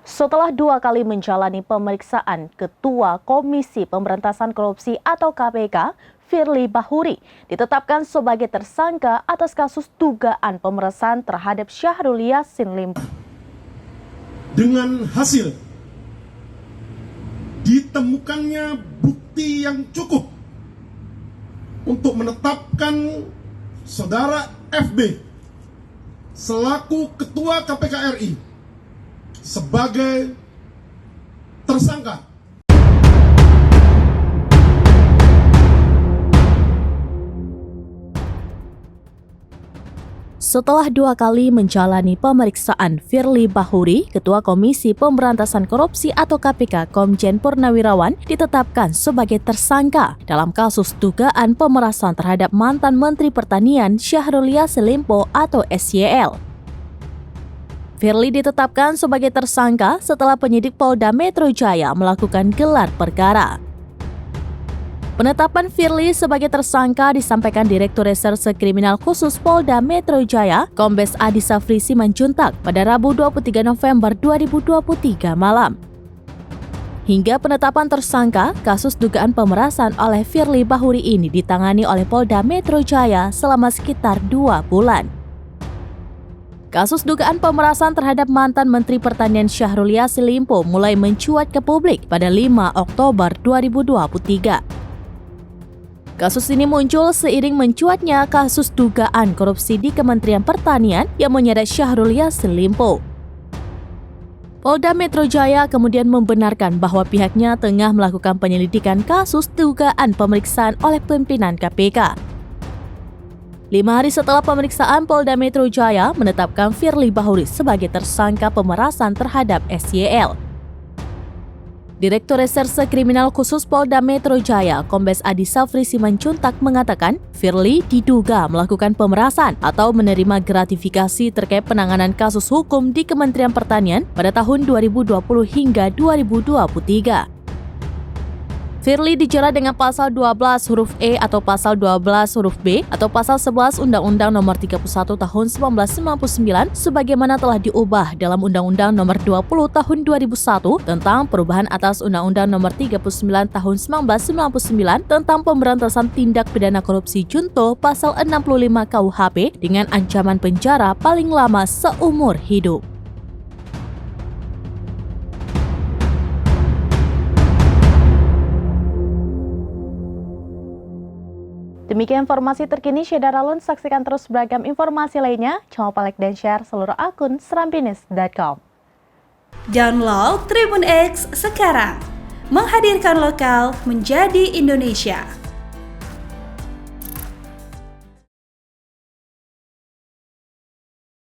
Setelah 2 kali menjalani pemeriksaan, Ketua Komisi Pemberantasan Korupsi atau KPK, Firly Bahuri, ditetapkan sebagai tersangka atas kasus dugaan pemerasan terhadap Syahrul Yassin Limpo. Dengan hasil ditemukannya bukti yang cukup untuk menetapkan saudara FB selaku Ketua KPK RI sebagai tersangka. Setelah 2 kali menjalani pemeriksaan, Firly Bahuri, Ketua Komisi Pemberantasan Korupsi atau KPK Komjen Purnawirawan, ditetapkan sebagai tersangka dalam kasus dugaan pemerasan terhadap mantan Menteri Pertanian Syahrul Yassin Limpo atau SYL. Firly ditetapkan sebagai tersangka setelah penyidik Polda Metro Jaya melakukan gelar perkara. Penetapan Firly sebagai tersangka disampaikan Direktur Reserse Kriminal Khusus Polda Metro Jaya, Kombes Adi Safri Simanjuntak pada Rabu 23 November 2023 malam. Hingga penetapan tersangka, kasus dugaan pemerasan oleh Firly Bahuri ini ditangani oleh Polda Metro Jaya selama sekitar 2 bulan. Kasus dugaan pemerasan terhadap mantan Menteri Pertanian Syahrul Yassin Limpo mulai mencuat ke publik pada 5 Oktober 2023. Kasus ini muncul seiring mencuatnya kasus dugaan korupsi di Kementerian Pertanian yang menyeret Syahrul Yassin Limpo. Polda Metro Jaya kemudian membenarkan bahwa pihaknya tengah melakukan penyelidikan kasus dugaan pemeriksaan oleh pimpinan KPK. 5 hari setelah pemeriksaan, Polda Metro Jaya menetapkan Firly Bahuri sebagai tersangka pemerasan terhadap SYL. Direktur Reserse Kriminal Khusus Polda Metro Jaya, Kombes Adi Safri Simanjuntak mengatakan, Firly diduga melakukan pemerasan atau menerima gratifikasi terkait penanganan kasus hukum di Kementerian Pertanian pada tahun 2020 hingga 2023. Firly dijerat dengan pasal 12 huruf E atau pasal 12 huruf B atau pasal 11 Undang-Undang Nomor 31 Tahun 1999 sebagaimana telah diubah dalam Undang-Undang Nomor 20 Tahun 2001 tentang perubahan atas Undang-Undang Nomor 39 Tahun 1999 tentang pemberantasan tindak pidana korupsi junto pasal 65 KUHP dengan ancaman penjara paling lama seumur hidup. Demikian informasi terkini Syedara Lun. Saksikan terus beragam informasi lainnya. Jangan lupa like dan share seluruh akun serambinews.com. Download Tribun X sekarang. Menghadirkan lokal menjadi Indonesia.